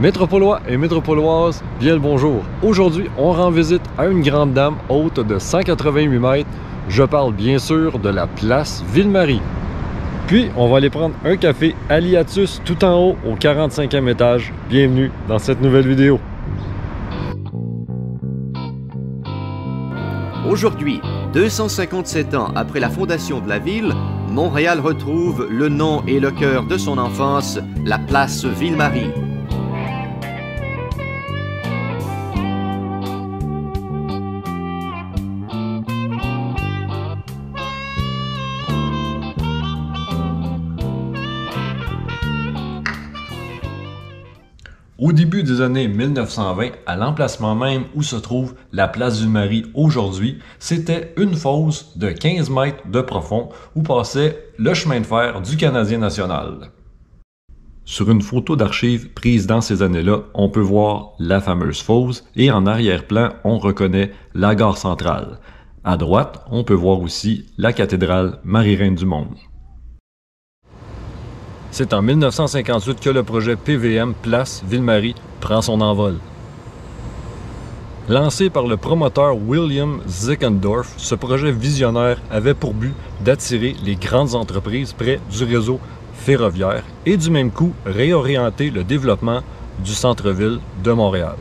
Métropolois et métropoloises, bien le bonjour. Aujourd'hui, on rend visite à une grande dame haute de 188 mètres. Je parle bien sûr de la place Ville-Marie. Puis, on va aller prendre un café à l'Hiatus tout en haut au 45e étage. Bienvenue dans cette nouvelle vidéo. Aujourd'hui, 257 ans après la fondation de la ville, Montréal retrouve le nom et le cœur de son enfance, la place Ville-Marie. Au début des années 1920, à l'emplacement même où se trouve la place Ville-Marie aujourd'hui, c'était une fosse de 15 mètres de profond où passait le chemin de fer du Canadien national. Sur une photo d'archives prise dans ces années-là, on peut voir la fameuse fosse et en arrière-plan, on reconnaît la gare centrale. À droite, on peut voir aussi la cathédrale Marie-Reine du Monde. C'est en 1958 que le projet PVM Place Ville-Marie prend son envol. Lancé par le promoteur William Zickendorf, ce projet visionnaire avait pour but d'attirer les grandes entreprises près du réseau ferroviaire et du même coup réorienter le développement du centre-ville de Montréal.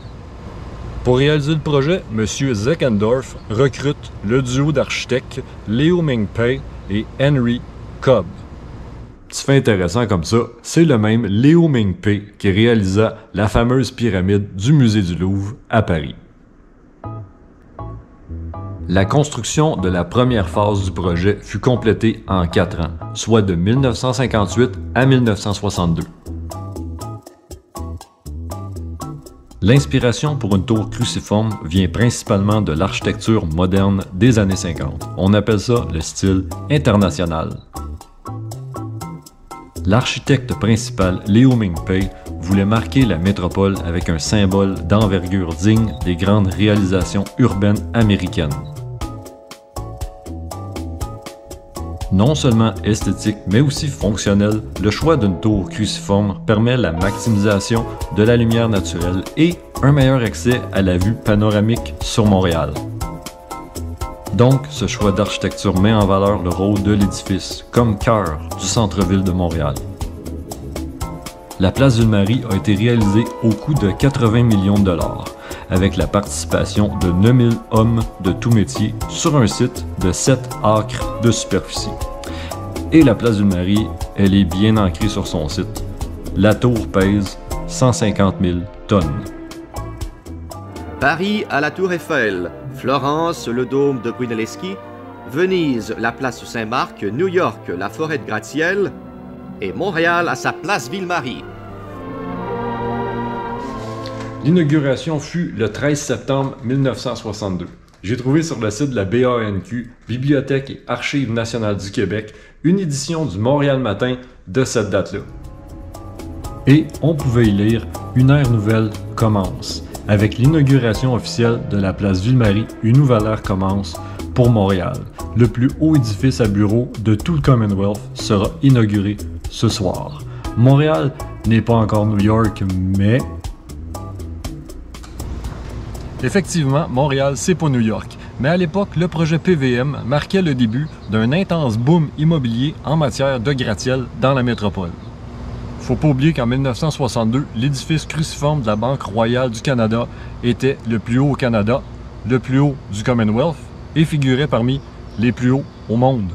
Pour réaliser le projet, M. Zickendorf recrute le duo d'architectes Leo Ming-Pei et Henry Cobb. Petit fait intéressant comme ça, c'est le même Leo Ming-Pei qui réalisa la fameuse pyramide du musée du Louvre à Paris. La construction de la première phase du projet fut complétée en 4 ans, soit de 1958 à 1962. L'inspiration pour une tour cruciforme vient principalement de l'architecture moderne des années 50. On appelle ça le style international. L'architecte principal, Leo Ming-Pei, voulait marquer la métropole avec un symbole d'envergure digne des grandes réalisations urbaines américaines. Non seulement esthétique, mais aussi fonctionnel, le choix d'une tour cruciforme permet la maximisation de la lumière naturelle et un meilleur accès à la vue panoramique sur Montréal. Donc, ce choix d'architecture met en valeur le rôle de l'édifice comme cœur du centre-ville de Montréal. La place Ville-Marie a été réalisée au coût de 80 millions de dollars, avec la participation de 9000 hommes de tout métier sur un site de 7 acres de superficie. Et la place Ville-Marie, elle est bien ancrée sur son site. La tour pèse 150 000 tonnes. Paris à la Tour Eiffel, Florence, le dôme de Brunelleschi, Venise, la place Saint-Marc, New York, la forêt de Gratte-Ciel et Montréal à sa place Ville-Marie. L'inauguration fut le 13 septembre 1962. J'ai trouvé sur le site de la BANQ, Bibliothèque et Archives nationales du Québec, une édition du Montréal Matin de cette date-là. Et on pouvait y lire « Une ère nouvelle commence ». Avec l'inauguration officielle de la place Ville-Marie, une nouvelle ère commence pour Montréal. Le plus haut édifice à bureaux de tout le Commonwealth sera inauguré ce soir. Montréal n'est pas encore New York, mais... Effectivement, Montréal, c'est pas New York. Mais à l'époque, le projet PVM marquait le début d'un intense boom immobilier en matière de gratte-ciel dans la métropole. Faut pas oublier qu'en 1962, l'édifice cruciforme de la Banque royale du Canada était le plus haut au Canada, le plus haut du Commonwealth et figurait parmi les plus hauts au monde.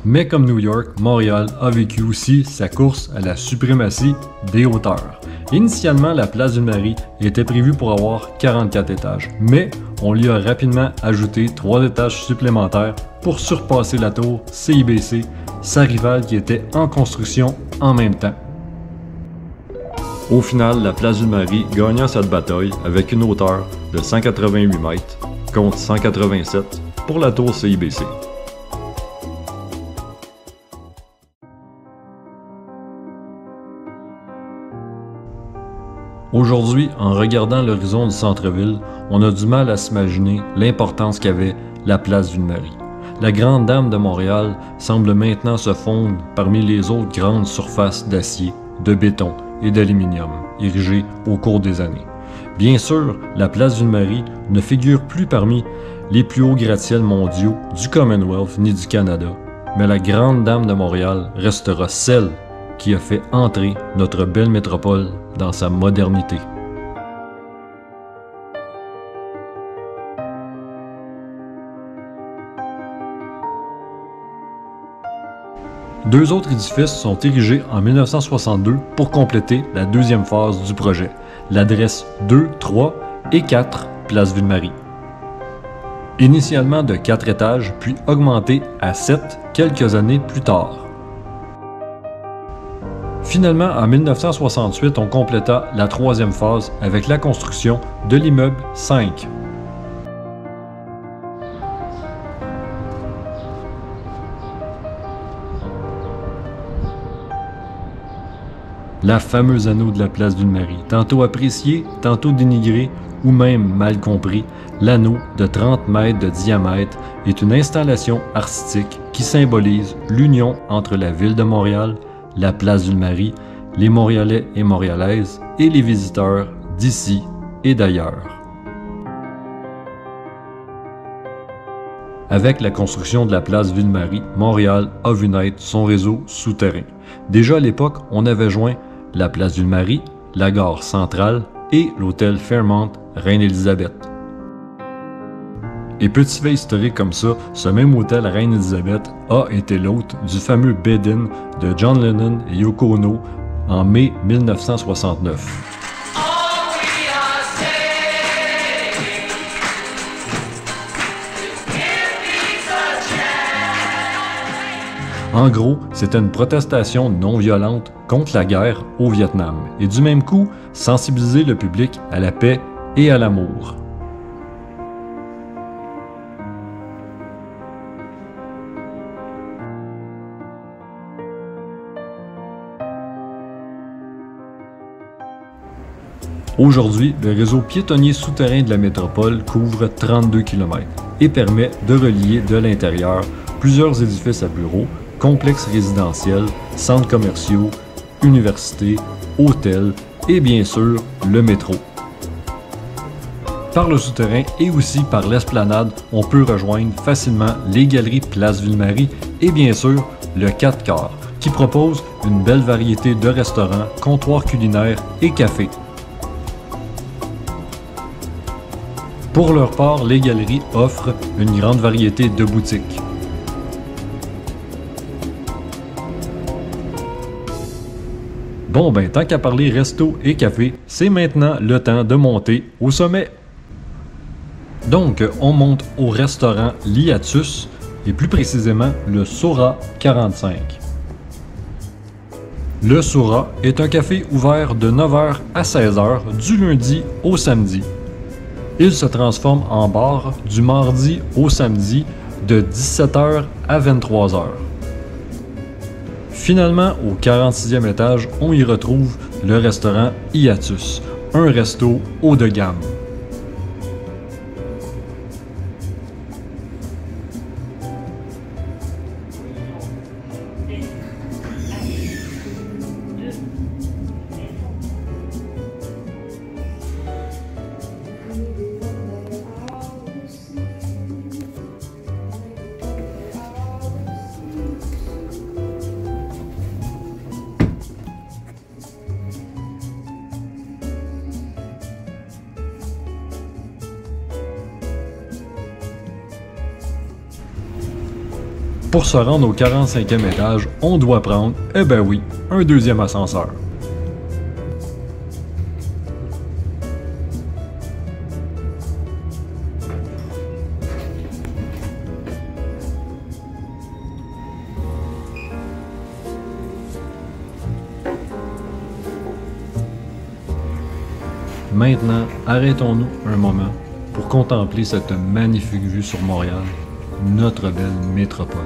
Mais comme New York, Montréal a vécu aussi sa course à la suprématie des hauteurs. Initialement, la place Ville-Marie était prévue pour avoir 44 étages, mais on lui a rapidement ajouté 3 étages supplémentaires pour surpasser la tour CIBC, sa rivale qui était en construction en même temps. Au final, la place Ville-Marie gagna cette bataille avec une hauteur de 188 mètres contre 187 pour la tour CIBC. Aujourd'hui, en regardant l'horizon du centre-ville, on a du mal à s'imaginer l'importance qu'avait la place Ville-Marie. La Grande Dame de Montréal semble maintenant se fondre parmi les autres grandes surfaces d'acier, de béton et d'aluminium, érigés au cours des années. Bien sûr, la place Ville-Marie ne figure plus parmi les plus hauts gratte-ciels mondiaux du Commonwealth ni du Canada, mais la Grande Dame de Montréal restera celle qui a fait entrer notre belle métropole dans sa modernité. Deux autres édifices sont érigés en 1962 pour compléter la deuxième phase du projet, l'adresse 2, 3 et 4 Place Ville-Marie. Initialement de 4 étages, puis augmenté à 7 quelques années plus tard. Finalement, en 1968, on compléta la troisième phase avec la construction de l'immeuble 5. La fameuse anneau de la place Ville-Marie, tantôt apprécié, tantôt dénigré ou même mal compris, l'anneau de 30 mètres de diamètre est une installation artistique qui symbolise l'union entre la ville de Montréal, la place Ville-Marie, les Montréalais et Montréalaises et les visiteurs d'ici et d'ailleurs. Avec la construction de la place Ville-Marie, Montréal a vu naître son réseau souterrain. Déjà à l'époque, on avait joint la place Ville-Marie, la gare centrale et l'hôtel Fairmont Reine-Élisabeth. Et petit fait historique comme ça, ce même hôtel Reine-Élisabeth a été l'hôte du fameux bed-in de John Lennon et Yoko Ono en mai 1969. En gros, c'était une protestation non violente contre la guerre au Vietnam et du même coup, sensibiliser le public à la paix et à l'amour. Aujourd'hui, le réseau piétonnier souterrain de la métropole couvre 32 km et permet de relier de l'intérieur plusieurs édifices à bureaux, complexes résidentiels, centres commerciaux, universités, hôtels et bien sûr le métro. Par le souterrain et aussi par l'esplanade, on peut rejoindre facilement les galeries Place Ville-Marie et bien sûr le 4 quarts qui propose une belle variété de restaurants, comptoirs culinaires et cafés. Pour leur part, les galeries offrent une grande variété de boutiques. Bon ben, tant qu'à parler resto et café, c'est maintenant le temps de monter au sommet. Donc, on monte au restaurant L'Hiatus, et plus précisément le Sora 45. Le Sora est un café ouvert de 9h à 16h du lundi au samedi. Il se transforme en bar du mardi au samedi de 17h à 23h. Finalement, au 46e étage, on y retrouve le restaurant Hiatus, un resto haut de gamme. Pour se rendre au 45e étage, on doit prendre, eh ben oui, un deuxième ascenseur. Maintenant, arrêtons-nous un moment pour contempler cette magnifique vue sur Montréal, notre belle métropole.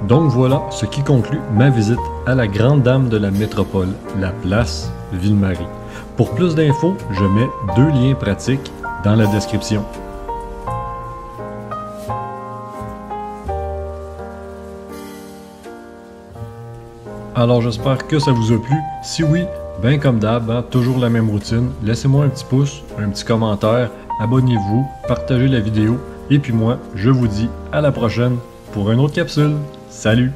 Donc voilà ce qui conclut ma visite à la grande dame de la métropole, la place Ville-Marie. Pour plus d'infos, je mets 2 liens pratiques dans la description. Alors j'espère que ça vous a plu. Si oui, ben comme d'hab, hein, toujours la même routine. Laissez-moi un petit pouce, un petit commentaire, abonnez-vous, partagez la vidéo. Et puis moi, je vous dis à la prochaine pour une autre capsule. Salut!